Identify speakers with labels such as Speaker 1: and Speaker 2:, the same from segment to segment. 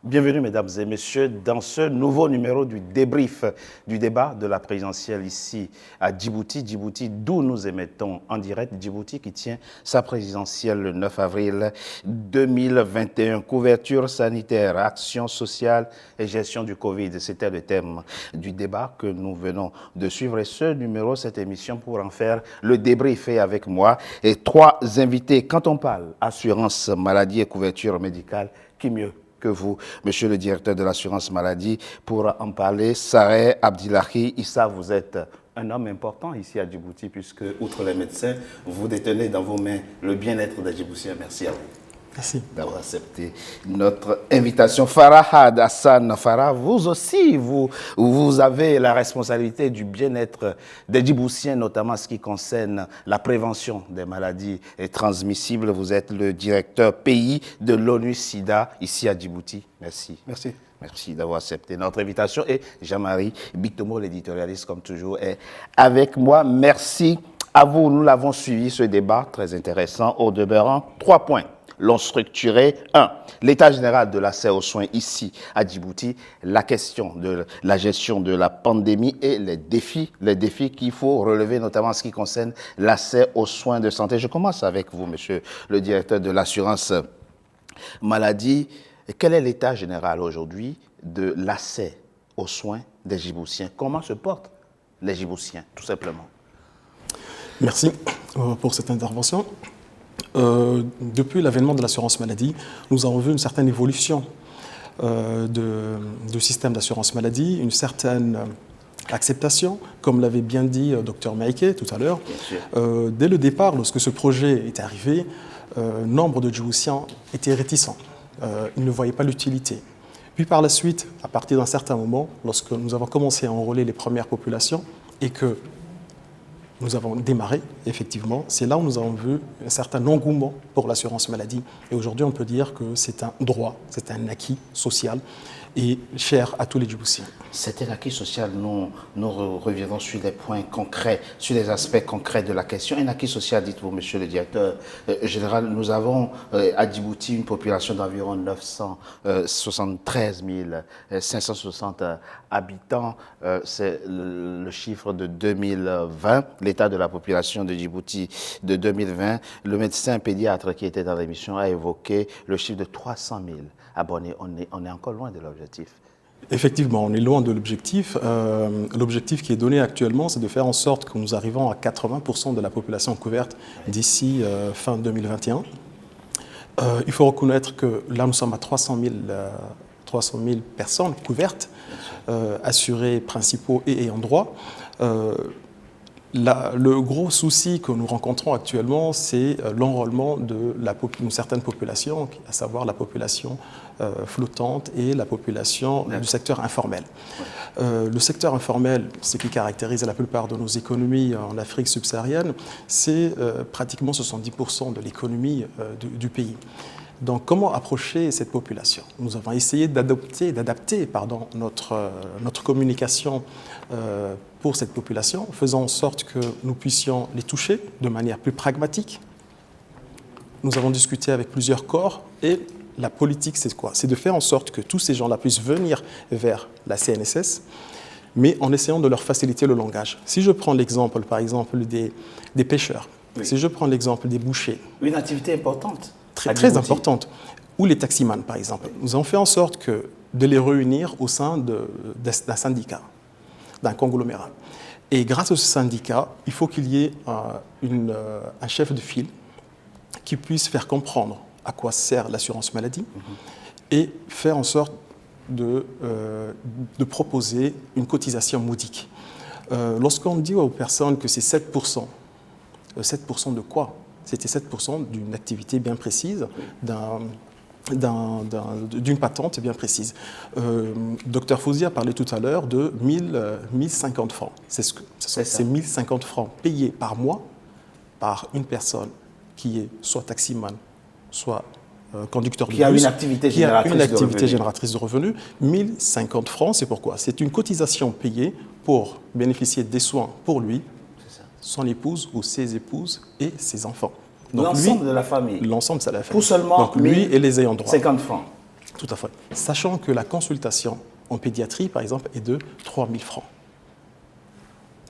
Speaker 1: Bienvenue, mesdames et messieurs, dans ce nouveau numéro du débrief du débat de la présidentielle ici à Djibouti. Djibouti, d'où nous émettons en direct. Djibouti qui tient sa présidentielle le 9 avril 2021. Couverture sanitaire, action sociale et gestion du Covid. C'était le thème du débat que nous venons de suivre. Et ce numéro, cette émission, pour en faire le débrief est avec moi et trois invités. Quand on parle assurance maladie et couverture médicale, qui mieux que vous, monsieur le directeur de l'assurance maladie, pour en parler. Sareh Abdillahi Issa, vous êtes un homme important ici à Djibouti, puisque, outre les médecins, vous détenez dans vos mains le bien-être des Djiboutiens. Merci à vous.
Speaker 2: Merci
Speaker 1: D'avoir accepté notre invitation. Farahad Hassan Farah, vous aussi, vous avez la responsabilité du bien-être des Djiboutiens, notamment en ce qui concerne la prévention des maladies transmissibles. Vous êtes le directeur pays de l'ONU-SIDA ici à Djibouti. Merci.
Speaker 2: Merci.
Speaker 1: Merci d'avoir accepté notre invitation. Et Jean-Marie Bictomo, l'éditorialiste, comme toujours, est avec moi. Merci à vous. Nous l'avons suivi, ce débat très intéressant. Au demeurant, 3 points l'ont structuré. 1. L'état général de l'accès aux soins ici à Djibouti, la question de la gestion de la pandémie et les défis qu'il faut relever, notamment en ce qui concerne l'accès aux soins de santé. Je commence avec vous, monsieur le directeur de l'assurance maladie. Quel est l'état général aujourd'hui de l'accès aux soins des Djiboutiens? Comment se portent les Djiboutiens, tout simplement?
Speaker 2: Merci pour cette intervention. Depuis l'avènement de l'assurance maladie, nous avons vu une certaine évolution du système d'assurance maladie, une certaine acceptation, comme l'avait bien dit Dr Maïké tout à l'heure. Dès le départ, lorsque ce projet est arrivé, nombre de Djiboutiens étaient réticents. Ils ne voyaient pas l'utilité. Puis par la suite, à partir d'un certain moment, lorsque nous avons commencé à enrôler les premières populations et que nous avons démarré, effectivement, c'est là où nous avons vu un certain engouement pour l'assurance maladie. Et aujourd'hui, on peut dire que c'est un droit, c'est un acquis social et cher à tous les Djiboutiens.
Speaker 1: C'est un acquis social. Nous reviendrons sur les points concrets, sur les aspects concrets de la question. Un acquis social, dites-vous, monsieur le directeur général, nous avons à Djibouti une population d'environ 973 560 habitants. C'est le chiffre de 2020, l'état de la population de Djibouti de 2020. Le médecin pédiatre qui était dans l'émission a évoqué le chiffre de 300 000 abonnés. On est encore loin de l'objectif.
Speaker 2: Effectivement, on est loin de l'objectif. L'objectif qui est donné actuellement, c'est de faire en sorte que nous arrivons à 80% de la population couverte d'ici fin 2021. Il faut reconnaître que là, nous sommes à 300 000 personnes couvertes, assurées principaux et ayant droit. Le gros souci que nous rencontrons actuellement, c'est l'enrôlement d'une certaine population, à savoir la population flottante et la population du secteur informel. Le secteur informel, ce qui caractérise la plupart de nos économies en Afrique subsaharienne, c'est pratiquement 70% de l'économie du pays. Donc, comment approcher cette population? Nous avons essayé d'adapter notre communication pour cette population, faisant en sorte que nous puissions les toucher de manière plus pragmatique. Nous avons discuté avec plusieurs corps et la politique, c'est quoi? C'est de faire en sorte que tous ces gens-là puissent venir vers la CNSS, mais en essayant de leur faciliter le langage. Si je prends l'exemple, par exemple, des pêcheurs, oui. Si je prends l'exemple des bouchers.
Speaker 1: Une activité importante.
Speaker 2: Très importante. Ou les taximans, par exemple. Nous avons fait en sorte de les réunir au sein d'un syndicat, d'un conglomérat. Et grâce à ce syndicat, il faut qu'il y ait un chef de file qui puisse faire comprendre à quoi sert l'assurance maladie et faire en sorte de proposer une cotisation modique. Lorsqu'on dit aux personnes que c'est 7%, 7% de quoi? C'était 7% d'une activité bien précise, d'une patente bien précise. Dr Fouzi a parlé tout à l'heure de 1050 francs. C'est 1050 francs payés par mois par une personne qui est soit taximan, soit conducteur de bus,
Speaker 1: qui a une activité
Speaker 2: génératrice de revenus. 1050 francs, c'est pourquoi? C'est une cotisation payée pour bénéficier des soins pour lui, son épouse ou ses épouses et ses enfants.
Speaker 1: L'ensemble de la famille.
Speaker 2: L'ensemble de la famille.
Speaker 1: Pour seulement
Speaker 2: donc lui et les ayants droit.
Speaker 1: 50 francs.
Speaker 2: Tout à fait. Sachant que la consultation en pédiatrie, par exemple, est de 3 000 francs.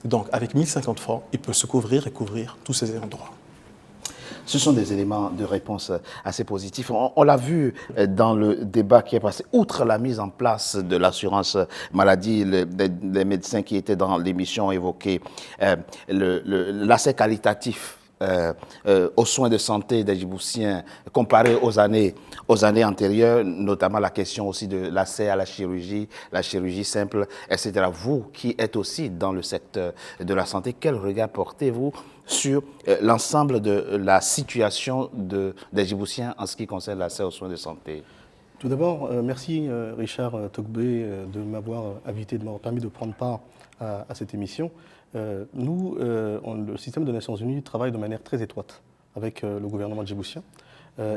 Speaker 2: Donc, avec 1 050 francs, il peut se couvrir et couvrir tous ces endroits.
Speaker 1: Ce sont des éléments de réponse assez positifs. On l'a vu dans le débat qui est passé. Outre la mise en place de l'assurance maladie, les médecins qui étaient dans l'émission ont évoqué l'accès qualitatif aux soins de santé des Djiboutiens comparé aux années antérieures, notamment la question aussi de l'accès à la chirurgie simple, etc. Vous qui êtes aussi dans le secteur de la santé, quel regard portez-vous sur l'ensemble de la situation des Djiboutiens en ce qui concerne l'accès aux soins de santé?
Speaker 3: Tout d'abord, merci Richard Togbé de m'avoir invité, de m'avoir permis de prendre part à cette émission. Nous, le système des Nations Unies travaille de manière très étroite avec le gouvernement djiboutien.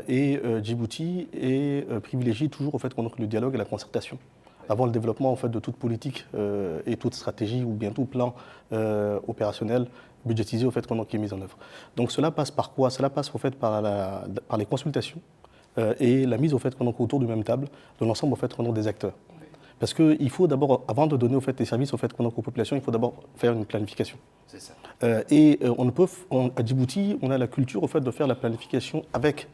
Speaker 3: Et Djibouti privilégie toujours au fait le dialogue et la concertation avant le développement en fait, de toute politique et toute stratégie ou bien tout plan opérationnel budgétisé au fait, qui est mis en œuvre. Donc cela passe par quoi? Cela passe au fait, par les consultations et la mise au fait, autour du même table de l'ensemble au fait, des acteurs. Parce qu'il faut d'abord, avant de donner au fait, des services au fait, aux populations, il faut d'abord faire une planification. C'est ça. À Djibouti, on a la culture au fait, de faire la planification avec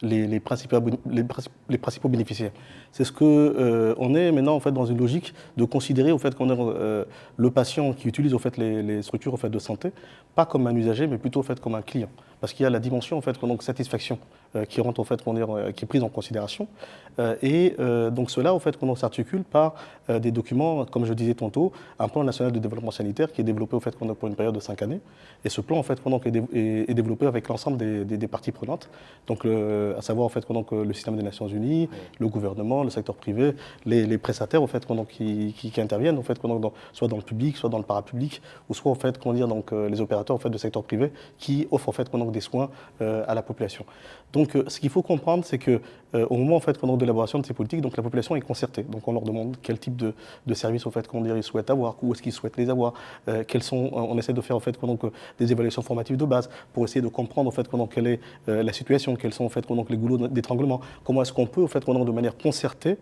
Speaker 3: les principaux bénéficiaires. C'est ce que on est maintenant en fait dans une logique de considérer au fait qu'on est le patient qui utilise au fait les structures au fait de santé pas comme un usager mais plutôt au fait comme un client, parce qu'il y a la dimension en fait donc satisfaction qui rentre en fait qui est prise en considération donc cela au fait qu'on s'articule par des documents comme je disais tantôt, un plan national de développement sanitaire qui est développé au fait pour une période de 5 années et ce plan en fait est développé avec l'ensemble des parties prenantes, donc à savoir en fait le système des Nations Unies, le gouvernement, le secteur privé, les prestataires en fait qui interviennent en fait soit dans le public, soit dans le parapublic, ou soit en fait les opérateurs en fait de secteur privé qui offrent en fait des soins à la population. Donc ce qu'il faut comprendre, c'est que au moment en fait de l'élaboration de ces politiques, donc la population est concertée. Donc on leur demande quel type de services en fait ils souhaitent avoir, où est-ce qu'ils souhaitent les avoir, on essaie de faire en fait des évaluations formatives de base pour essayer de comprendre en fait quelle est la situation, quels sont en fait les goulots d'étranglement, comment est-ce qu'on peut en fait de manière concertée,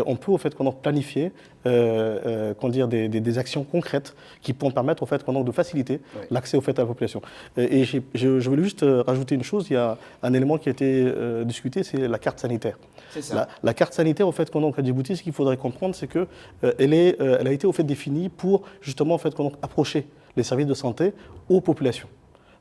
Speaker 3: on peut en fait planifier des actions concrètes qui pourront permettre en fait de faciliter l'accès au fait à la population. Et je voulais juste rajouter une chose, il y a un élément qui a été discuté, c'est la carte sanitaire. C'est ça. La carte sanitaire, en fait, à Djibouti, ce qu'il faudrait comprendre, c'est que elle a été au fait définie pour justement en fait approcher les services de santé aux populations.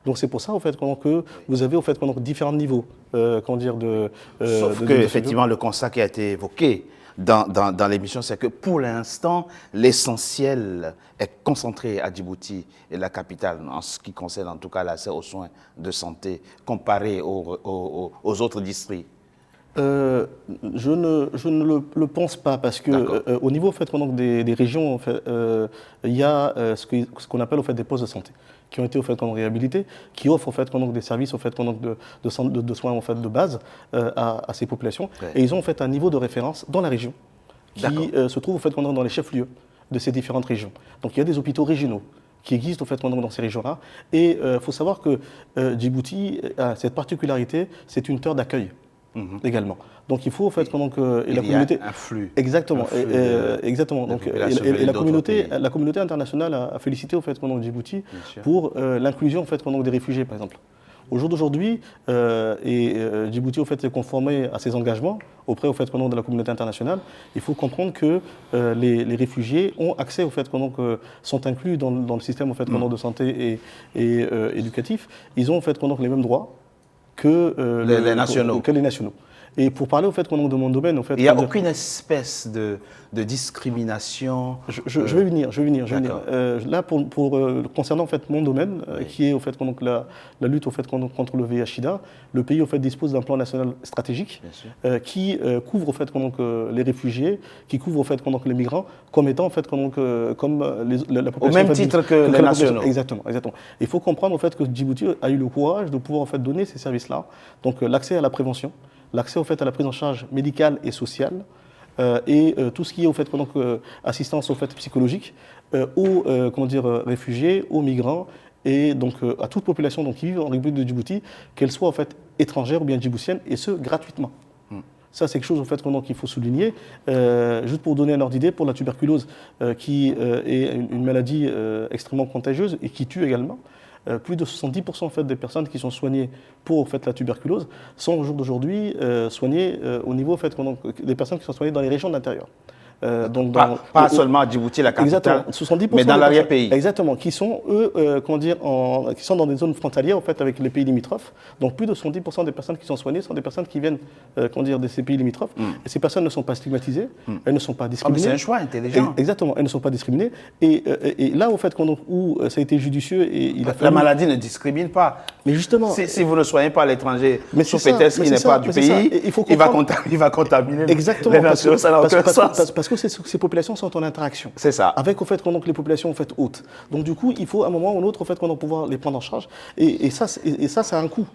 Speaker 3: Donc c'est pour ça en fait que vous avez en fait différents niveaux,
Speaker 1: Sauf que effectivement le constat qui a été évoqué dans l'émission, c'est que pour l'instant, l'essentiel est concentré à Djibouti, et la capitale, en ce qui concerne en tout cas l'accès aux soins de santé, comparé aux autres districts.
Speaker 3: Je ne le pense pas, parce que au niveau en fait, des régions, en fait, il y a ce qu'on appelle en fait, des postes de santé qui ont été en fait, réhabilités, qui offrent en fait, des services en fait, de soins en fait, de base à ces populations. Ouais. Et ils ont en fait, un niveau de référence dans la région qui se trouve en fait, dans les chefs-lieux de ces différentes régions. Donc il y a des hôpitaux régionaux qui existent en fait, dans ces régions-là. Et il faut savoir que Djibouti a cette particularité, c'est une terre d'accueil. Également. Donc il faut en fait
Speaker 1: la communauté un flux.
Speaker 3: Exactement. Exactement. Donc la communauté internationale a félicité en fait Djibouti pour l'inclusion en fait des réfugiés par exemple. Au jour d'aujourd'hui, Djibouti en fait s'est conformé à ses engagements auprès en fait de la communauté internationale. Il faut comprendre que les réfugiés ont accès au fait sont inclus dans le système en fait de santé et éducatif. Ils ont en fait les mêmes droits que les nationaux. Et pour parler au fait de mon domaine, en fait,
Speaker 1: il n'y a aucune espèce de discrimination.
Speaker 3: Je vais venir. Là, concernant en fait mon domaine, qui est au fait la lutte au fait contre le VIH/SIDA, le pays au fait dispose d'un plan national stratégique qui couvre au fait les réfugiés, qui couvre au fait les migrants, comme étant en fait comme la population.
Speaker 1: Au même titre que les nationaux.
Speaker 3: Exactement. Il faut comprendre en fait que Djibouti a eu le courage de pouvoir en fait donner ces services-là, donc l'accès à la prévention, l'accès au fait à la prise en charge médicale et sociale, et tout ce qui est au fait assistance au fait psychologique aux réfugiés, aux migrants et donc à toute population qui vit en République de Djibouti, qu'elle soit en fait étrangère ou bien djiboutienne, et ce gratuitement. Ça, c'est quelque chose en fait, qu'il faut souligner. Juste pour donner un ordre d'idée, pour la tuberculose, qui est une maladie extrêmement contagieuse et qui tue également, plus de 70% en fait, des personnes qui sont soignées pour en fait, la tuberculose sont au jour d'aujourd'hui soignées au niveau en fait, des personnes qui sont soignées dans les régions de l'intérieur.
Speaker 1: Donc pas seulement à Djibouti, la capitale, 70% mais dans l'arrière-pays.
Speaker 3: Exactement, qui sont, eux, qui sont dans des zones frontalières en fait, avec les pays limitrophes. Donc plus de 70% des personnes qui sont soignées sont des personnes qui viennent de ces pays limitrophes. Et ces personnes ne sont pas stigmatisées, elles ne sont pas discriminées.
Speaker 1: C'est un choix intelligent.
Speaker 3: Exactement, elles ne sont pas discriminées. Et là, au fait, où ça a été judicieux... Et il a fallu...
Speaker 1: La maladie ne discrimine pas.
Speaker 3: Mais justement...
Speaker 1: Si vous ne soignez pas à l'étranger, sous prétexte qu'il n'est pas du pays, il va contaminer
Speaker 3: exactement,
Speaker 1: les nations, ça n'a aucun sens.
Speaker 3: Parce que ces populations sont en interaction.
Speaker 1: C'est ça.
Speaker 3: Avec au fait les populations en fait hautes. Donc du coup, il faut à un moment ou à un autre au fait pouvoir les prendre en charge. Et ça, ça a un coût.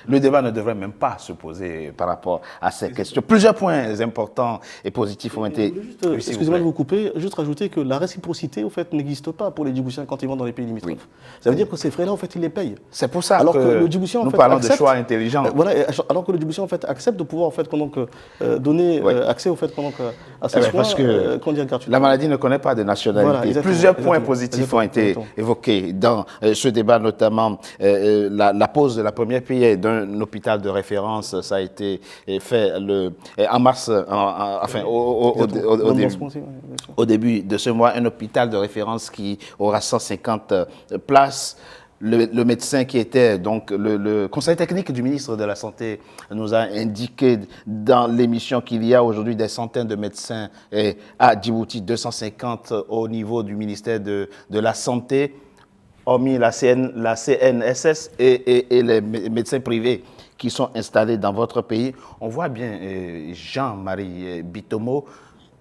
Speaker 1: Le débat ne devrait même pas se poser par rapport à ces questions. Plusieurs points importants et positifs ont été...
Speaker 3: Excusez-moi de vous couper, juste rajouter que la réciprocité au fait n'existe pas pour les Djiboutiens quand ils vont dans les pays limitrophes. Oui. Ça veut dire que ces frais-là, en fait, ils les payent.
Speaker 1: C'est pour ça
Speaker 3: alors
Speaker 1: que
Speaker 3: le Djiboutien,
Speaker 1: nous parlons de choix intelligents.
Speaker 3: Voilà, alors que le Djiboutien, en fait, accepte de pouvoir, en fait, donner accès, au fait, à ces soins,
Speaker 1: parce que
Speaker 3: gratuitement.
Speaker 1: La maladie ne connaît pas de nationalité. Voilà, plusieurs points positifs ont été évoqués dans ce débat, notamment la pose de la première pierre d'un hôpital de référence. Ça a été fait en mars, au début de ce mois, un hôpital de référence qui aura 150 places. Le médecin qui était donc le conseil technique du ministre de la Santé nous a indiqué dans l'émission qu'il y a aujourd'hui des centaines de médecins à Djibouti, 250 au niveau du ministère de la Santé, hormis la CNSS et les médecins privés qui sont installés dans votre pays. On voit bien, Jean-Marie Bitomo,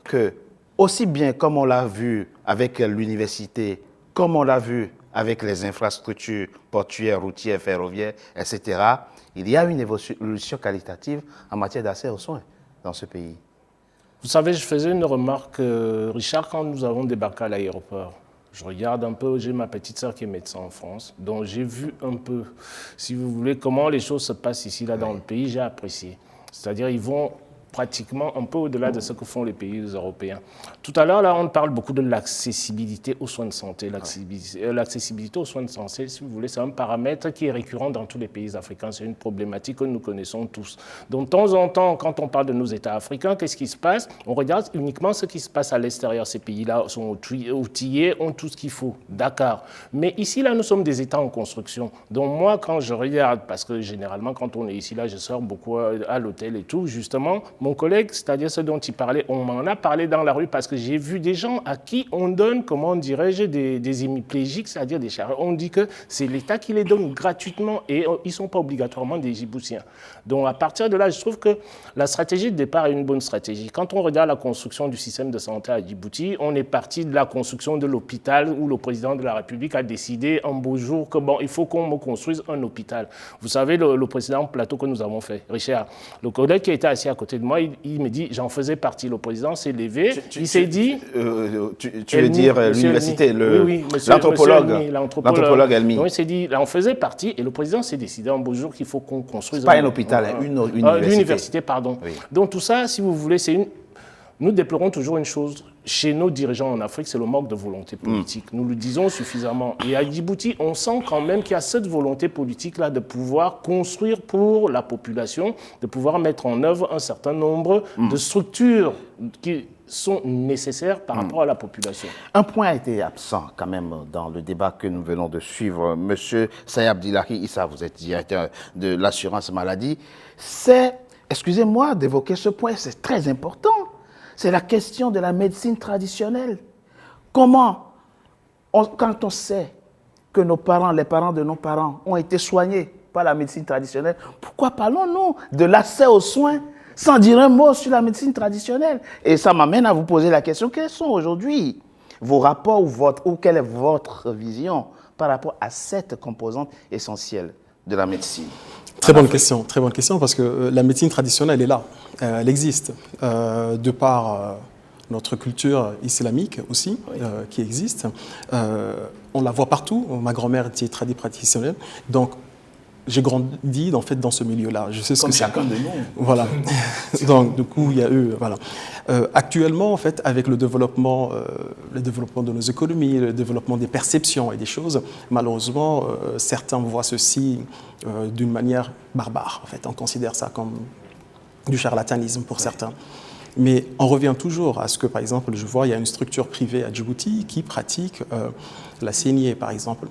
Speaker 1: que aussi bien comme on l'a vu avec l'université, comme on l'a vu avec les infrastructures portuaires, routières, ferroviaires, etc., il y a une évolution qualitative en matière d'accès aux soins dans ce pays.
Speaker 4: Vous savez, je faisais une remarque, Richard, quand nous avons débarqué à l'aéroport. Je regarde un peu, j'ai ma petite sœur qui est médecin en France, donc j'ai vu un peu, si vous voulez, comment les choses se passent ici, là, dans le pays, j'ai apprécié. C'est-à-dire, ils vont pratiquement un peu au-delà de ce que font les pays européens. Tout à l'heure, là, on parle beaucoup de l'accessibilité aux soins de santé. L'accessibilité aux soins de santé, si vous voulez, c'est un paramètre qui est récurrent dans tous les pays africains. C'est une problématique que nous connaissons tous. Donc, de temps en temps, quand on parle de nos États africains, qu'est-ce qui se passe? On regarde uniquement ce qui se passe à l'extérieur. Ces pays-là sont outillés, ont tout ce qu'il faut. D'accord. Mais ici, là, nous sommes des États en construction. Donc, moi, quand je regarde, parce que généralement, quand on est ici, là, je sors beaucoup à l'hôtel et tout, justement, mon collègue, c'est-à-dire ce dont il parlait, on m'en a parlé dans la rue parce que j'ai vu des gens à qui on donne, comment dirais-je, des hémiplégiques, c'est-à-dire des charrettes. On dit que c'est l'État qui les donne gratuitement et ils ne sont pas obligatoirement des Djiboutiens. Donc à partir de là, je trouve que la stratégie de départ est une bonne stratégie. Quand on regarde la construction du système de santé à Djibouti, on est parti de la construction de l'hôpital où le président de la République a décidé un beau jour que bon, il faut qu'on me construise un hôpital. Vous savez, le précédent plateau que nous avons fait, Richard, le collègue qui était assis à côté de moi, il me dit, j'en faisais partie. Le président s'est levé, il s'est dit...
Speaker 1: tu veux dire l'université, l'anthropologue Elmi.
Speaker 4: Donc il s'est dit, là, on faisait partie, et le président s'est décidé un beau jour qu'il faut qu'on construise...
Speaker 1: Pas un hôpital, une université.
Speaker 4: L'université, pardon. Oui. Donc tout ça, si vous voulez, c'est une... Nous déplorons toujours une chose, chez nos dirigeants en Afrique, c'est le manque de volonté politique. Nous le disons suffisamment. Et à Djibouti, on sent quand même qu'il y a cette volonté politique-là de pouvoir construire pour la population, de pouvoir mettre en œuvre un certain nombre de structures qui sont nécessaires par rapport à la population.
Speaker 1: Un point a été absent quand même dans le débat que nous venons de suivre. Monsieur Sayab Abdillahi Issa, vous êtes directeur de l'assurance maladie. C'est, excusez-moi d'évoquer ce point, c'est très important. C'est la question de la médecine traditionnelle. Comment, quand on sait que nos parents, les parents de nos parents ont été soignés par la médecine traditionnelle, pourquoi parlons-nous de l'accès aux soins sans dire un mot sur la médecine traditionnelle? Et ça m'amène à vous poser la question, quels sont aujourd'hui vos rapports ou quelle est votre vision par rapport à cette composante essentielle de la médecine?
Speaker 2: Très bonne question, parce que la médecine traditionnelle est là, elle existe, de par notre culture islamique aussi, qui existe. On la voit partout, ma grand-mère était traditionnelle, donc j'ai grandi en fait dans ce milieu-là. Je sais ce
Speaker 1: Comme
Speaker 2: que c'est.
Speaker 1: chacun de nous.
Speaker 2: Voilà. Donc du coup, il y a eu voilà. Actuellement, en fait, avec le développement de nos économies, le développement des perceptions et des choses, malheureusement, certains voient ceci d'une manière barbare. En fait, on considère ça comme du charlatanisme pour certains. Mais on revient toujours à ce que, par exemple, je vois, il y a une structure privée à Djibouti qui pratique la saignée, par exemple,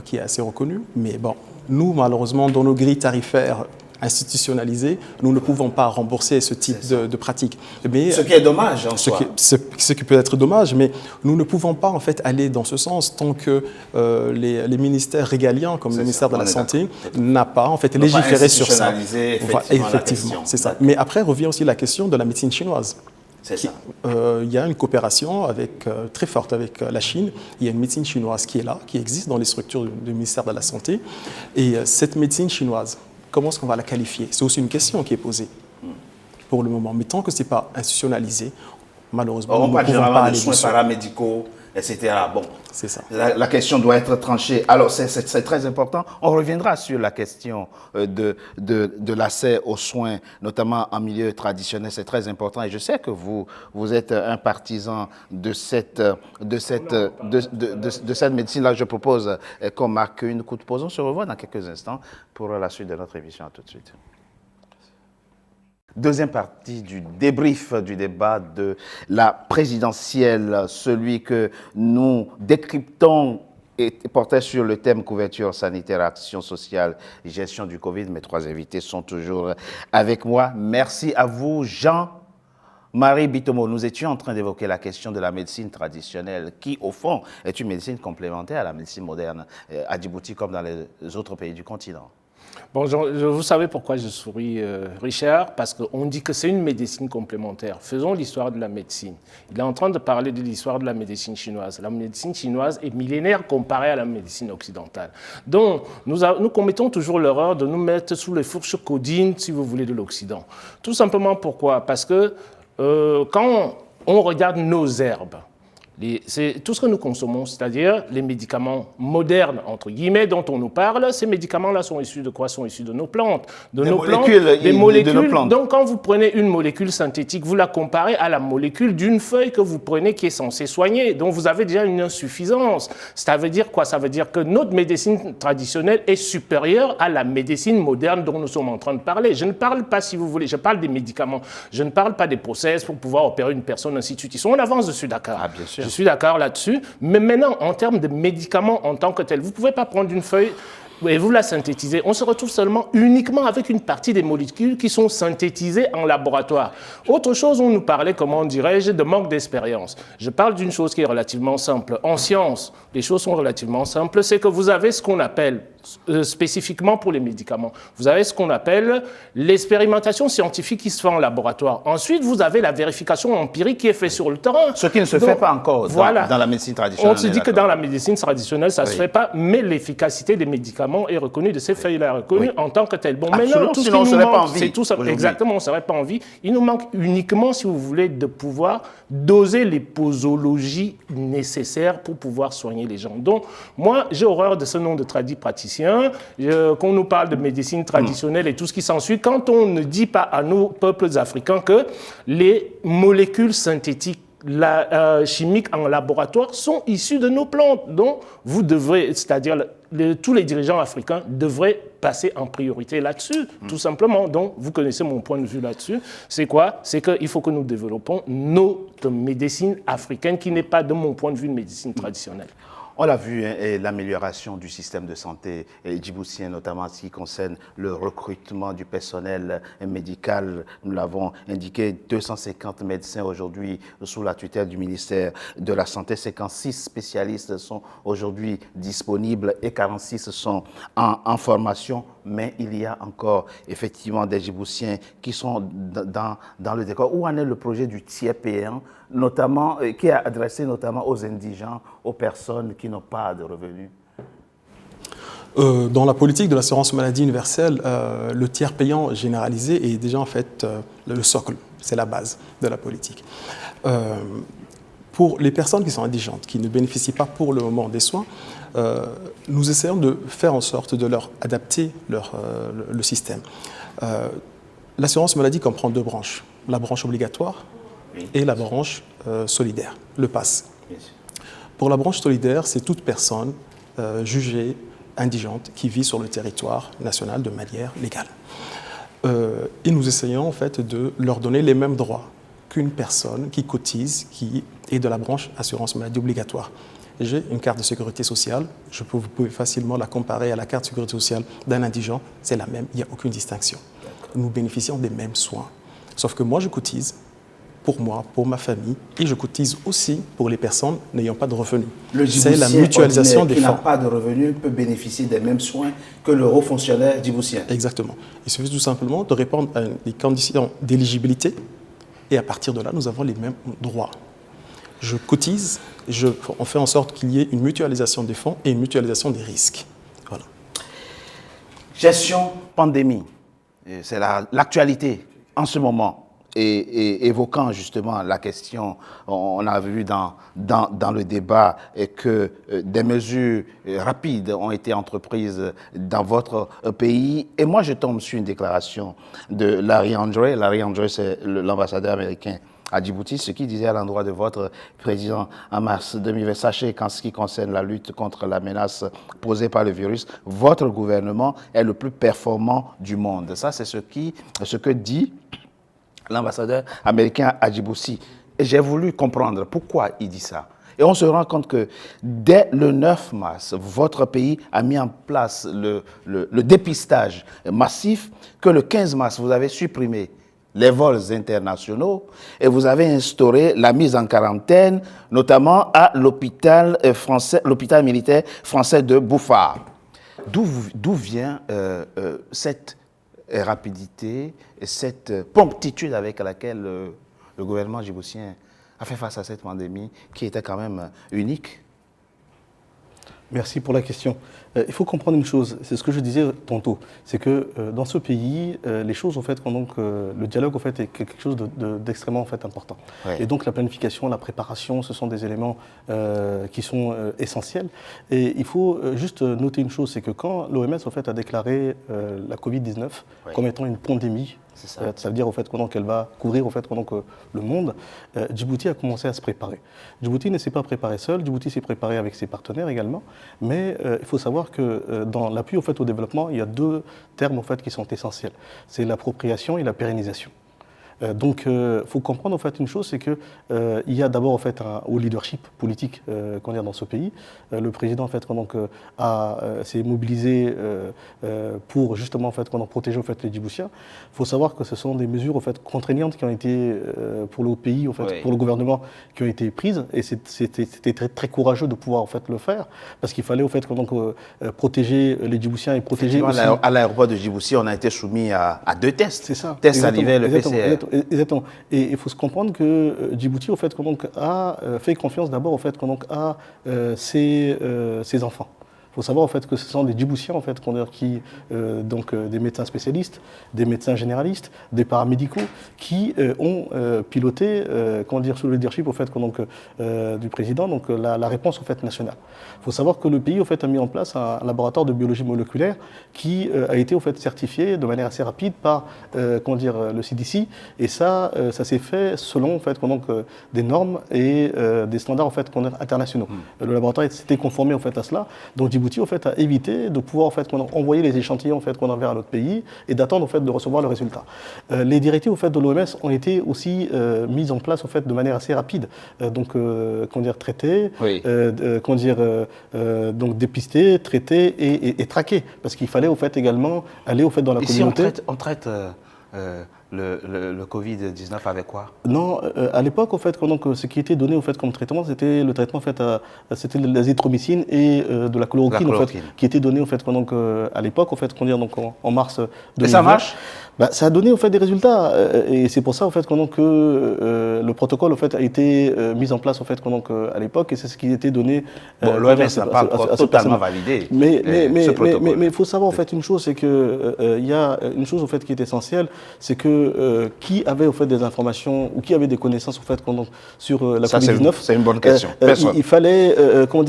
Speaker 2: qui est assez reconnue. Mais bon, nous, malheureusement, dans nos grilles tarifaires institutionnalisées, nous ne pouvons pas rembourser ce type de pratique. Mais,
Speaker 1: ce qui est dommage en soi.
Speaker 2: Ce qui peut être dommage, mais nous ne pouvons pas en fait aller dans ce sens tant que les ministères régaliens, comme le ministère de la Santé, n'a pas en fait légiféré sur ça. Effectivement, c'est ça. Mais après revient aussi la question de la médecine chinoise. Il y a une coopération très forte avec la Chine. Il y a une médecine chinoise qui est là, qui existe dans les structures du ministère de la Santé. Et cette médecine chinoise, comment est-ce qu'on va la qualifier? C'est aussi une question qui est posée pour le moment. Mais tant que ce n'est pas institutionnalisé, malheureusement,
Speaker 1: on parle généralement de soins paramédicaux, etc. Bon,
Speaker 2: c'est ça.
Speaker 1: La question doit être tranchée. Alors, c'est très important. On reviendra sur la question de l'accès aux soins, notamment en milieu traditionnel. C'est très important. Et je sais que vous êtes un partisan de cette médecine-là. Je propose qu'on marque une courte pause. On se revoit dans quelques instants pour la suite de notre émission. À tout de suite. Deuxième partie du débrief du débat de la présidentielle, celui que nous décryptons et portait sur le thème couverture sanitaire, action sociale, gestion du Covid. Mes trois invités sont toujours avec moi. Merci à vous, Jean-Marie Bitomo. Nous étions en train d'évoquer la question de la médecine traditionnelle qui, au fond, est une médecine complémentaire à la médecine moderne à Djibouti comme dans les autres pays du continent.
Speaker 4: Bon, vous savez pourquoi je souris, Richard? Parce qu'on dit que c'est une médecine complémentaire. Faisons l'histoire de la médecine. Il est en train de parler de l'histoire de la médecine chinoise. La médecine chinoise est millénaire comparée à la médecine occidentale. Donc, nous commettons toujours l'erreur de nous mettre sous les fourches codines, si vous voulez, de l'Occident. Tout simplement pourquoi? Parce que quand on regarde nos herbes, c'est tout ce que nous consommons, c'est-à-dire les médicaments modernes, entre guillemets, dont on nous parle, ces médicaments-là sont issus de quoi? Sont issus de nos plantes.
Speaker 1: Des molécules de nos plantes.
Speaker 4: Donc, quand vous prenez une molécule synthétique, vous la comparez à la molécule d'une feuille que vous prenez qui est censée soigner. Donc, vous avez déjà une insuffisance. Ça veut dire quoi? Ça veut dire que notre médecine traditionnelle est supérieure à la médecine moderne dont nous sommes en train de parler. Je ne parle pas, si vous voulez, je parle des médicaments. Je ne parle pas des process pour pouvoir opérer une personne, ainsi de suite. Ils sont en avance, je suis d'accord.
Speaker 1: Ah, bien sûr.
Speaker 4: Je suis d'accord là-dessus, mais maintenant, en termes de médicaments en tant que tel, vous ne pouvez pas prendre une feuille et vous la synthétisez. On se retrouve uniquement avec une partie des molécules qui sont synthétisées en laboratoire. Autre chose, on nous parlait, comment dirais-je, de manque d'expérience. Je parle d'une chose qui est relativement simple. En science, les choses sont relativement simples, c'est que vous avez ce qu'on appelle, spécifiquement pour les médicaments, vous avez ce qu'on appelle l'expérimentation scientifique qui se fait en laboratoire. Ensuite, vous avez la vérification empirique qui est faite sur le terrain.
Speaker 1: Ce qui ne se fait pas encore dans la médecine traditionnelle.
Speaker 4: On se dit que dans la médecine traditionnelle, ça ne se fait pas, mais l'efficacité des médicaments est reconnue, de ces feuilles-là reconnue en tant que telle. Bon, maintenant, tout ce qui nous manque, c'est tout ça. Exactement, on ne serait pas en vie. Il nous manque uniquement, si vous voulez, de pouvoir doser les posologies nécessaires pour pouvoir soigner les gens. Donc, moi, j'ai horreur de ce nom de praticien. Qu'on nous parle de médecine traditionnelle et tout ce qui s'ensuit, quand on ne dit pas à nos peuples africains que les molécules synthétiques chimiques en laboratoire sont issues de nos plantes. Donc, vous devrez, c'est-à-dire tous les dirigeants africains devraient passer en priorité là-dessus, tout simplement. Donc, vous connaissez mon point de vue là-dessus. C'est quoi? C'est qu'il faut que nous développons notre médecine africaine qui n'est pas, de mon point de vue, une médecine traditionnelle.
Speaker 1: On l'a vu, l'amélioration du système de santé djiboutien, notamment en ce qui concerne le recrutement du personnel médical. Nous l'avons indiqué, 250 médecins aujourd'hui sous la tutelle du ministère de la Santé. 56 spécialistes sont aujourd'hui disponibles et 46 sont en formation. Mais il y a encore effectivement des Djiboutiens qui sont dans le décor. Où en est le projet du tiers payant, notamment, qui est adressé notamment aux indigents, aux personnes qui n'ont pas de revenus?
Speaker 2: Dans la politique de l'assurance maladie universelle, le tiers payant généralisé est déjà en fait le socle, c'est la base de la politique. pour les personnes qui sont indigentes, qui ne bénéficient pas pour le moment des soins, nous essayons de faire en sorte de leur adapter le système. L'assurance maladie comprend 2 branches, la branche obligatoire et la branche solidaire, le PASS. Pour la branche solidaire, c'est toute personne jugée indigente qui vit sur le territoire national de manière légale. Et nous essayons en fait de leur donner les mêmes droits qu'une personne qui cotise, qui est de la branche assurance maladie obligatoire. J'ai une carte de sécurité sociale, vous pouvez facilement la comparer à la carte de sécurité sociale d'un indigent, c'est la même, il n'y a aucune distinction. Nous bénéficions des mêmes soins. Sauf que moi, je cotise pour moi, pour ma famille, et je cotise aussi pour les personnes n'ayant pas de revenus.
Speaker 1: C'est la mutualisation des fonds. Qui n'a pas de revenus peut bénéficier des mêmes soins que le haut fonctionnaire djiboutien.
Speaker 2: Exactement. Il suffit tout simplement de répondre à des conditions d'éligibilité, et à partir de là, nous avons les mêmes droits. Je cotise, on fait en sorte qu'il y ait une mutualisation des fonds et une mutualisation des risques. Voilà.
Speaker 1: Gestion pandémie, c'est l'actualité en ce moment. Et évoquant justement la question, on a vu dans le débat que des mesures rapides ont été entreprises dans votre pays. Et moi, je tombe sur une déclaration de Larry Andrew. Larry Andrew, c'est l'ambassadeur américain à Djibouti, ce qui disait à l'endroit de votre président en mars 2020. Sachez qu'en ce qui concerne la lutte contre la menace posée par le virus, votre gouvernement est le plus performant du monde. Ça, c'est ce que dit l'ambassadeur américain à Djibouti. Et j'ai voulu comprendre pourquoi il dit ça. Et on se rend compte que dès le 9 mars, votre pays a mis en place le dépistage massif, que le 15 mars, vous avez supprimé les vols internationaux et vous avez instauré la mise en quarantaine, notamment à l'hôpital militaire français de Bouffar. D'où vient cette rapidité et cette promptitude avec laquelle le gouvernement djiboutien a fait face à cette pandémie qui était quand même unique?
Speaker 3: Merci pour la question. Il faut comprendre une chose, c'est ce que je disais tantôt, c'est que dans ce pays, les choses, en fait, le dialogue, en fait, est quelque chose d'extrêmement en fait, important. Ouais. Et donc la planification, la préparation, ce sont des éléments qui sont essentiels. Et il faut juste noter une chose, c'est que quand l'OMS en fait, a déclaré la Covid-19 comme étant une pandémie, ça veut dire au fait, qu'elle va couvrir au fait, le monde, Djibouti a commencé à se préparer. Djibouti ne s'est pas préparé seul, Djibouti s'est préparé avec ses partenaires également, mais il faut savoir que dans l'appui au, fait, au développement, il y a 2 termes au fait, qui sont essentiels. C'est l'appropriation et la pérennisation. Donc, il faut comprendre en fait une chose, c'est que il y a d'abord en fait au leadership politique dans ce pays. Le président en fait s'est mobilisé pour justement en fait protéger en fait les Djiboutiens. Il faut savoir que ce sont des mesures en fait contraignantes qui ont été pour le pays en fait pour le gouvernement qui ont été prises et c'était très, très courageux de pouvoir en fait le faire parce qu'il fallait en fait protéger les Djiboutiens et protéger aussi...
Speaker 1: À l'aéroport de Djibouti, on a été soumis à 2 tests.
Speaker 3: C'est ça.
Speaker 1: Test salivaire et le PCR.
Speaker 3: Exactement. Et il faut se comprendre que Djibouti, au fait, a fait confiance d'abord au fait, à ses enfants. Il faut savoir en fait, que ce sont des Djiboutiens en fait, qui, des médecins spécialistes, des médecins généralistes, des paramédicaux qui ont piloté sous le leadership au fait, du président la réponse en fait, nationale. Il faut savoir que le pays en fait, a mis en place un laboratoire de biologie moléculaire qui a été en fait, certifié de manière assez rapide par le CDC et ça s'est fait selon en fait, des normes et des standards en fait, internationaux. Le laboratoire s'était conformé en fait, à cela. Donc Djibouti en fait, a évité de pouvoir en fait, envoyer les échantillons en fait, vers un autre pays et d'attendre en fait, de recevoir le résultat. Les directives en fait, de l'OMS ont été aussi mises en place en fait, de manière assez rapide. Traiter, dépister, traiter et traquer. Parce qu'il fallait au fait, également aller au fait, dans la communauté.
Speaker 1: Ici, on traite le Covid-19 avec quoi? Non,
Speaker 3: à l'époque, en fait, ce qui était donné en fait, comme traitement, c'était le traitement, en fait, c'était de l'azithromycine et de la chloroquine, en fait, qui était donné en fait, à l'époque, en fait, en mars 2020.
Speaker 1: Et ça marche?
Speaker 3: Ça a donné en fait, des résultats et c'est pour ça en fait, que le protocole en fait, a été mis en place en fait, à l'époque et c'est ce qui a été donné.
Speaker 1: L'OMS n'a pas encore totalement validé
Speaker 3: mais il faut savoir en fait, une chose, c'est qu'il y a une chose en fait, qui est essentielle, c'est que qui avait au fait des informations ou qui avait des connaissances au fait sur la
Speaker 1: Ça,
Speaker 3: Covid-19.
Speaker 1: c'est une bonne question.
Speaker 3: Il fallait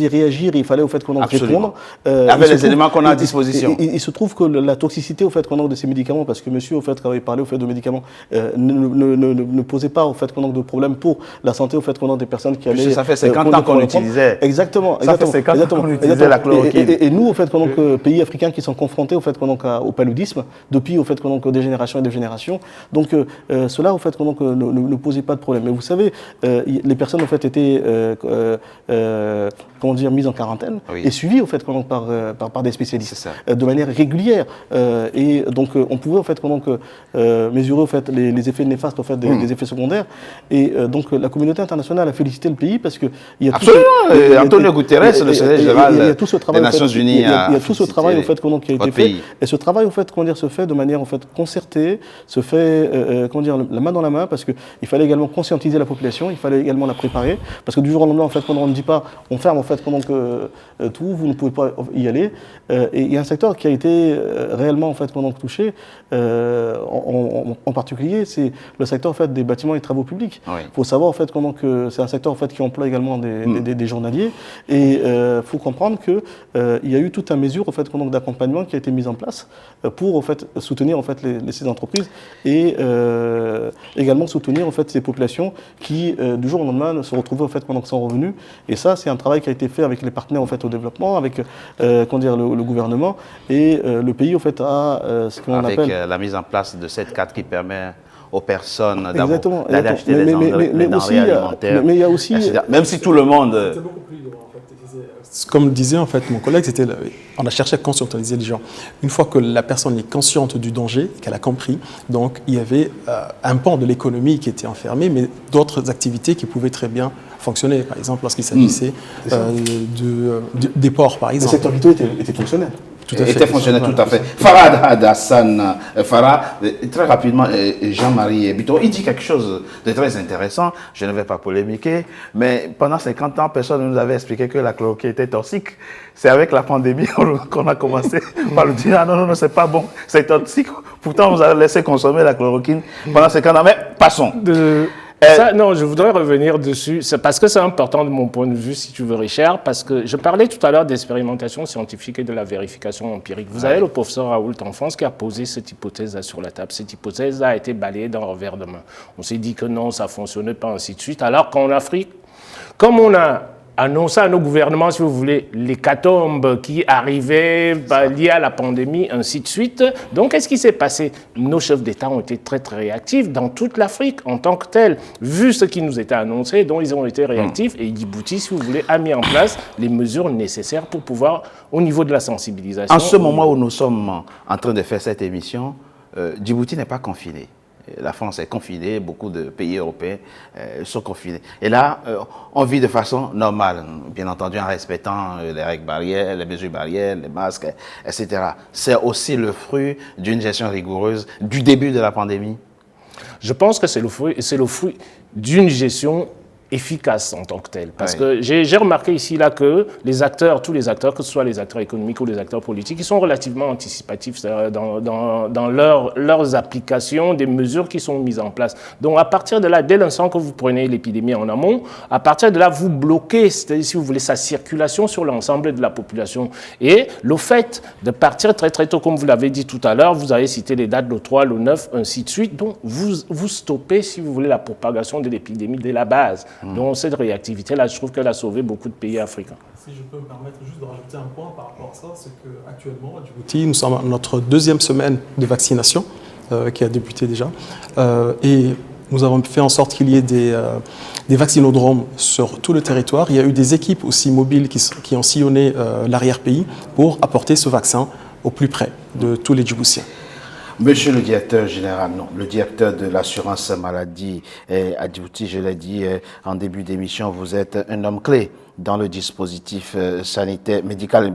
Speaker 3: réagir, il fallait au fait répondre.
Speaker 1: Avec les éléments qu'on a à disposition.
Speaker 3: Il se trouve que la toxicité au fait de ces médicaments, parce que monsieur au fait avait parlé au fait de médicaments, ne posait pas au fait de problème pour la santé au fait des personnes qui allaient.
Speaker 1: Ça fait 50 ans qu'on utilisait.
Speaker 3: Exactement.
Speaker 1: Ça fait 50 ans qu'on utilisait la chloroquine.
Speaker 3: Et nous au fait pays africains qui sont confrontés au fait au paludisme depuis au fait des générations et des générations. Donc cela au fait ne posait pas de problème. Mais vous savez, les personnes au fait étaient mises en quarantaine et suivies au fait par des spécialistes de manière régulière. Et donc on pouvait au fait mesurer au fait les effets néfastes au fait des effets secondaires. Et donc la communauté internationale a félicité le pays parce que il y a
Speaker 1: Antonio Guterres, le secrétaire général des Nations Unies,
Speaker 3: il y a tout ce travail au fait qui a été fait. Et ce travail au fait se fait de manière en fait concertée, se fait la main dans la main, parce que il fallait également conscientiser la population, il fallait également la préparer, parce que du jour au lendemain en fait on ne dit pas, on ferme en fait tout, vous ne pouvez pas y aller. Et il y a un secteur qui a été réellement en fait touché, en particulier, c'est le secteur en fait des bâtiments et travaux publics. Il faut savoir en fait que c'est un secteur en fait qui emploie également des journaliers, et faut comprendre que il y a eu toute une mesure en fait d'accompagnement qui a été mise en place pour en fait soutenir en fait ces entreprises et également soutenir en fait ces populations qui du jour au lendemain se retrouvaient en fait sans revenus. Et ça, c'est un travail qui a été fait avec les partenaires en fait au développement, avec le gouvernement, et le pays en fait a ce qu'on appelle
Speaker 1: la mise en place de cette carte qui permet aux personnes
Speaker 3: d'aller
Speaker 1: acheter les denrées alimentaires.
Speaker 3: Mais il y a aussi,
Speaker 1: même si tout le monde.
Speaker 2: Comme disait en fait mon collègue, on a cherché à conscientiser les gens. Une fois que la personne est consciente du danger, qu'elle a compris, donc il y avait un pan de l'économie qui était enfermé, mais d'autres activités qui pouvaient très bien fonctionner. Par exemple, lorsqu'il s'agissait des ports, par exemple.
Speaker 3: Le secteur vital était fonctionnel.
Speaker 1: Était fonctionnel, tout à fait. Farah Hassan, très rapidement, Jean-Marie Bito, il dit quelque chose de très intéressant. Je ne vais pas polémiquer, mais pendant 50 ans, personne ne nous avait expliqué que la chloroquine était toxique. C'est avec la pandémie qu'on a commencé par le dire, ah non, c'est pas bon, c'est toxique. Pourtant, on vous a laissé consommer la chloroquine pendant 50 ans. Mais passons.
Speaker 4: Ça, non, je voudrais revenir dessus. C'est parce que c'est important de mon point de vue, si tu veux, Richard, parce que je parlais tout à l'heure d'expérimentation scientifique et de la vérification empirique. Vous avez le professeur Raoult en France qui a posé cette hypothèse sur la table. Cette hypothèse a été balayée d'un revers de main. On s'est dit que non, ça ne fonctionnait pas, ainsi de suite. Alors qu'en Afrique, comme on a annoncer à nos gouvernements, si vous voulez, l'hécatombe qui arrivait liée à la pandémie, ainsi de suite. Donc, qu'est-ce qui s'est passé? Nos chefs d'État ont été très, très réactifs dans toute l'Afrique en tant que tel. Vu ce qui nous était annoncé, donc ils ont été réactifs. Et Djibouti, si vous voulez, a mis en place les mesures nécessaires pour pouvoir, au niveau de la sensibilisation...
Speaker 1: En ce moment où nous sommes en train de faire cette émission, Djibouti n'est pas confiné. La France est confinée, beaucoup de pays européens sont confinés. Et là, on vit de façon normale, bien entendu en respectant les règles barrières, les mesures barrières, les masques, etc. C'est aussi le fruit d'une gestion rigoureuse du début de la pandémie.
Speaker 4: Je pense que c'est le fruit d'une gestion efficace en tant que telle. Parce que j'ai remarqué ici là que les acteurs, tous les acteurs, que ce soit les acteurs économiques ou les acteurs politiques, ils sont relativement anticipatifs dans leurs applications des mesures qui sont mises en place. Donc à partir de là, dès l'instant que vous prenez l'épidémie en amont, à partir de là, vous bloquez, si vous voulez, sa circulation sur l'ensemble de la population. Et le fait de partir très très tôt, comme vous l'avez dit tout à l'heure, vous avez cité les dates, le 3, le 9, ainsi de suite, donc vous stoppez, si vous voulez, la propagation de l'épidémie dès la base. Donc cette réactivité-là, je trouve qu'elle a sauvé beaucoup de pays africains.
Speaker 2: Si je peux me permettre juste de rajouter un point par rapport à ça, c'est qu'actuellement, à Djibouti, nous sommes à notre 2e semaine de vaccination qui a débuté déjà. Et nous avons fait en sorte qu'il y ait des vaccinodromes sur tout le territoire. Il y a eu des équipes aussi mobiles qui ont sillonné l'arrière-pays pour apporter ce vaccin au plus près de tous les Djiboutiens.
Speaker 1: Monsieur le directeur général, non, le directeur de l'assurance maladie à Djibouti, je l'ai dit en début d'émission, vous êtes un homme clé dans le dispositif sanitaire, médical,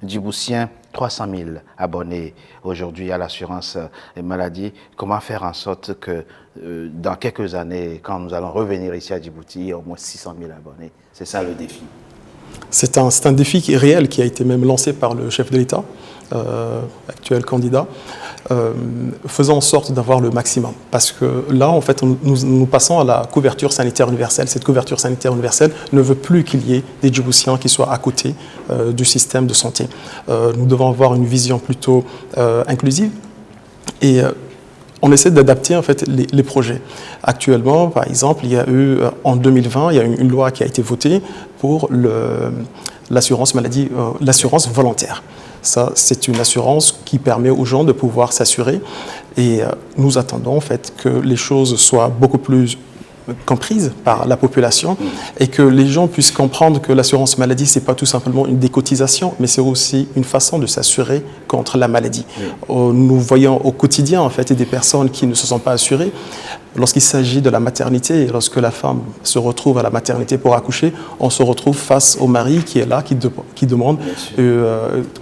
Speaker 1: djiboutien. 300 000 abonnés aujourd'hui à l'assurance maladie. Comment faire en sorte que dans quelques années, quand nous allons revenir ici à Djibouti, il y ait au moins 600 000 abonnés? C'est ça le défi.
Speaker 2: C'est un défi qui est réel, qui a été même lancé par le chef de l'État, actuel candidat. faisons en sorte d'avoir le maximum. Parce que là, en fait, nous passons à la couverture sanitaire universelle. Cette couverture sanitaire universelle ne veut plus qu'il y ait des Djiboutiens qui soient à côté du système de santé. Nous devons avoir une vision plutôt inclusive et on essaie d'adapter en fait les projets. Actuellement, par exemple, il y a eu en 2020, il y a une loi qui a été votée pour l'assurance maladie, l'assurance volontaire. Ça, c'est une assurance qui permet aux gens de pouvoir s'assurer et nous attendons en fait que les choses soient beaucoup plus comprises par la population et que les gens puissent comprendre que l'assurance maladie, ce n'est pas tout simplement une décotisation, mais c'est aussi une façon de s'assurer contre la maladie. Nous voyons au quotidien en fait des personnes qui ne se sont pas assurées. Lorsqu'il s'agit de la maternité, lorsque la femme se retrouve à la maternité pour accoucher, on se retrouve face au mari qui est là, qui demande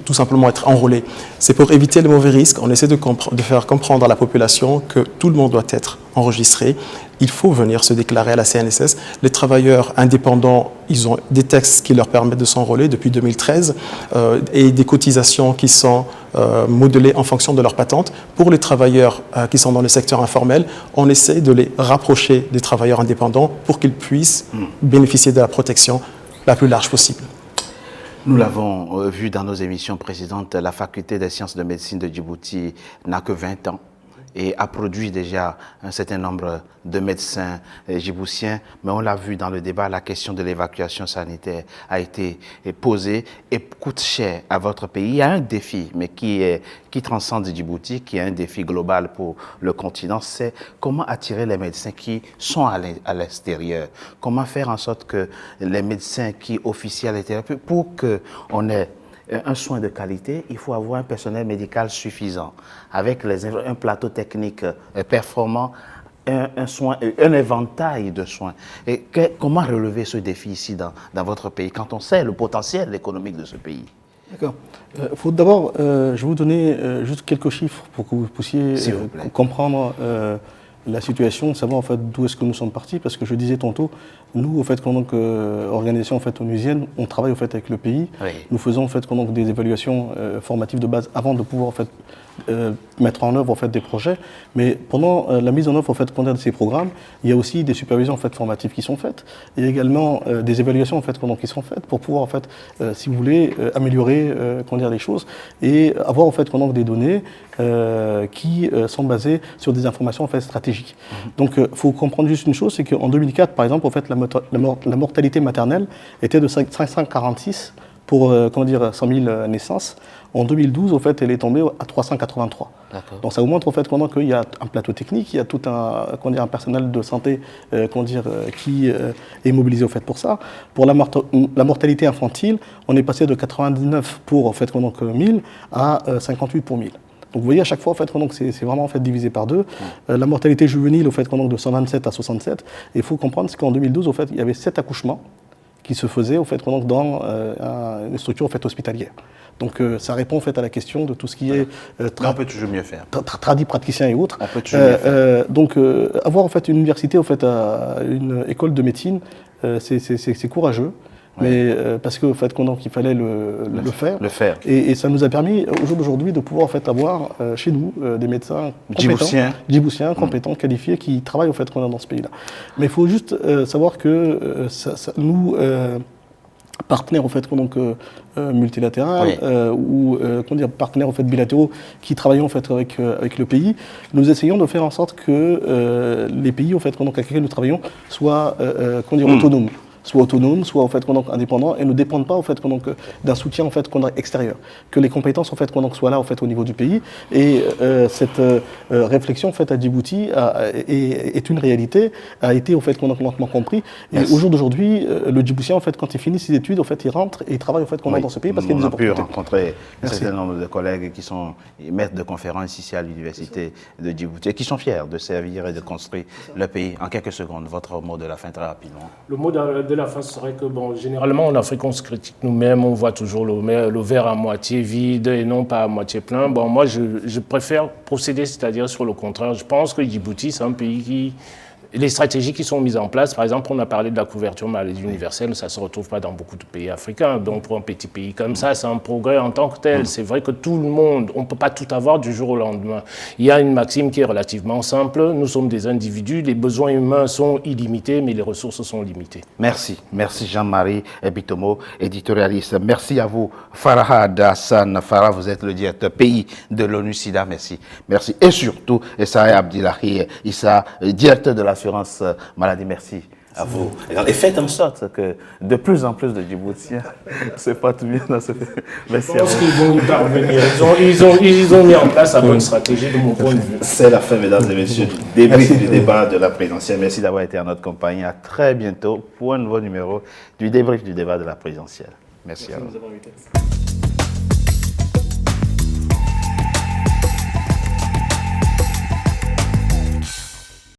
Speaker 2: tout simplement être enrôlé. C'est pour éviter les mauvais risques. On essaie de faire comprendre à la population que tout le monde doit être enregistré. Il faut venir se déclarer à la CNSS. Les travailleurs indépendants, ils ont des textes qui leur permettent de s'enrôler depuis 2013 et des cotisations qui sont modelées en fonction de leur patente. Pour les travailleurs qui sont dans le secteur informel, on essaie de les rapprocher des travailleurs indépendants pour qu'ils puissent bénéficier de la protection la plus large possible.
Speaker 1: Nous l'avons vu dans nos émissions précédentes, la faculté des sciences de médecine de Djibouti n'a que 20 ans et a produit déjà un certain nombre de médecins djiboutiens. Mais on l'a vu dans le débat, la question de l'évacuation sanitaire a été posée et coûte cher à votre pays. Il y a un défi, mais qui transcende Djibouti, qui est un défi global pour le continent, c'est comment attirer les médecins qui sont à l'extérieur. Comment faire en sorte que les médecins qui officient à l'extérieur, pour qu'on ait un soin de qualité, il faut avoir un personnel médical suffisant, avec un plateau technique performant, un éventail de soins. Et comment relever ce défi ici dans votre pays, quand on sait le potentiel économique de ce pays?
Speaker 3: D'accord. Faut d'abord, je vais vous donner juste quelques chiffres pour que vous puissiez comprendre la situation, savoir en fait d'où est-ce que nous sommes partis, parce que je disais tantôt, nous, au fait, en tant qu'organisation en fait, onusienne, on travaille au fait avec le pays. Oui. Nous faisons en fait des évaluations formatives de base avant de pouvoir en fait mettre en œuvre en fait des projets. Mais pendant la mise en œuvre en fait de ces programmes, il y a aussi des supervisions en fait formatives qui sont faites. Il y a également des évaluations en fait qui sont faites pour pouvoir en fait, si vous voulez, améliorer les choses et avoir en fait des données qui sont basées sur des informations en fait stratégiques. Donc, il faut comprendre juste une chose, c'est qu'en 2004, par exemple, en fait, la mortalité maternelle était de 546 pour 100 000 naissances. En 2012, au fait, elle est tombée à 383. Donc ça vous montre au fait qu'il y a un plateau technique, il y a tout un personnel de santé qui est mobilisé au fait pour ça. Pour la mortalité infantile, on est passé de 99 pour au fait 1000 à 58 pour 1000. Donc vous voyez à chaque fois, en fait, c'est vraiment en fait, divisé par deux. La mortalité juvénile, au fait, de 127 à 67. Et il faut comprendre qu'en 2012, au fait, il y avait 7 accouchements qui se faisaient au fait, dans une structure au fait, hospitalière. Donc ça répond en fait, à la question de tout ce qui est...
Speaker 1: on peut toujours mieux faire.
Speaker 3: Tradis praticiens et autres.
Speaker 1: On peut toujours mieux faire.
Speaker 3: Donc avoir en fait, une université, en fait, une école de médecine, c'est courageux. Mais parce qu'au fait, qu'il fallait le faire. Et ça nous a permis, au jour d'aujourd'hui, de pouvoir en fait, avoir chez nous des médecins djiboutiens, compétents, qualifiés, qui travaillent en fait, dans ce pays-là. Mais il faut juste savoir que nous, partenaires en fait, multilatérales ou partenaires en fait, bilatéraux qui travaillons en fait, avec le pays, nous essayons de faire en sorte que les pays en fait, avec lesquels nous travaillons soient autonomes. Soit autonomes, soit en fait, indépendants, et ne dépendent pas en fait, d'un soutien en fait, extérieur. Que les compétences en fait, soient là en fait, au niveau du pays. Et cette réflexion en fait, à Djibouti est une réalité, a été en fait, complètement compris. Et au jour d'aujourd'hui, le Djiboutien, en fait, quand il finit ses études, en fait, il rentre et il travaille en fait, dans ce pays parce qu'il y a des opportunités.
Speaker 1: On a pu rencontrer un certain nombre de collègues qui sont maîtres de conférences ici à l'université de Djibouti et qui sont fiers de servir et de construire le pays. En quelques secondes, votre mot de la fin très rapidement.
Speaker 4: Le mot de la fin serait que, généralement, en Afrique, on se critique nous-mêmes, on voit toujours le verre à moitié vide et non pas à moitié plein. Moi, je préfère procéder, c'est-à-dire sur le contraire. Je pense que Djibouti, c'est un pays qui les stratégies qui sont mises en place, par exemple, on a parlé de la couverture maladie universelle, ça ne se retrouve pas dans beaucoup de pays africains. Donc, pour un petit pays comme ça, c'est un progrès en tant que tel. C'est vrai que tout le monde, on ne peut pas tout avoir du jour au lendemain. Il y a une maxime qui est relativement simple. Nous sommes des individus, les besoins humains sont illimités, mais les ressources sont limitées.
Speaker 1: Merci. Merci Jean-Marie Bitomo, éditorialiste. Merci à vous, Farhad Hassan. Farah, vous êtes le directeur pays de l'ONU-SIDA. Merci. Merci. Et surtout, Issa Abdillahi Issa, directeur de l'assurance maladie. Merci à vous. Et faites en sorte que de plus en plus de Djiboutiens se portent bien dans ce pays. Merci à vous.
Speaker 4: Je pense qu'ils vont y parvenir. Ils ont mis en place la bonne stratégie de mon point de vue.
Speaker 1: C'est la fin, mesdames et messieurs, du débrief du débat de la présidentielle. Merci d'avoir été en notre compagnie. À très bientôt pour un nouveau numéro du débrief du débat de la présidentielle. Merci à vous.